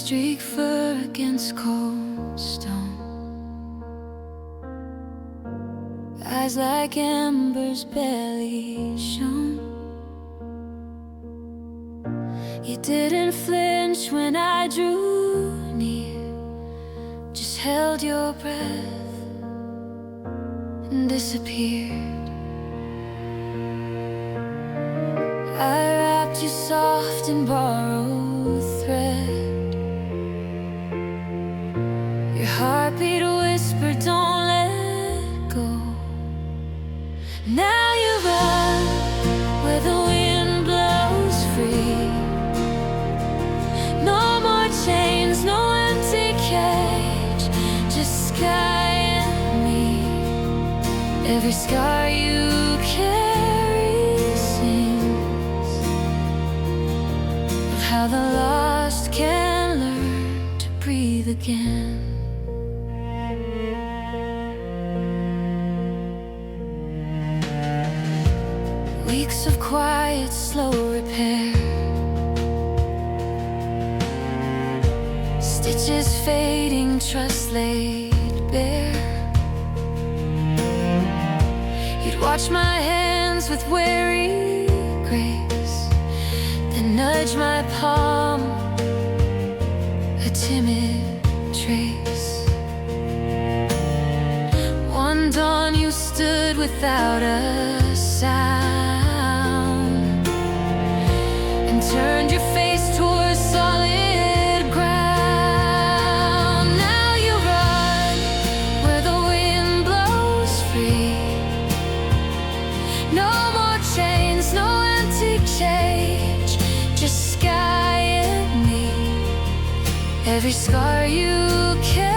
streak fur against cold stone, eyes like embers barely shone. You didn't flinch when I drew near, just held your breath and disappeared. I wrapped you soft in borrowed thread. Your heartbeat whispered, don't let go. Now you run where the wind blows free. No more chains, no empty cage, just sky and me. Every scar you carry sings of how the lost can learn to breathe again. Weeks of quiet, slow repair, stitches fading, trust laid bare. You'd watch my hands with wary grace, then nudge my palm, a timid trace. One dawn you stood without a sound and turned your face towards solid ground. Now you run where the wind blows free. No more chains, no empty cage, just sky and me. Every scar you carry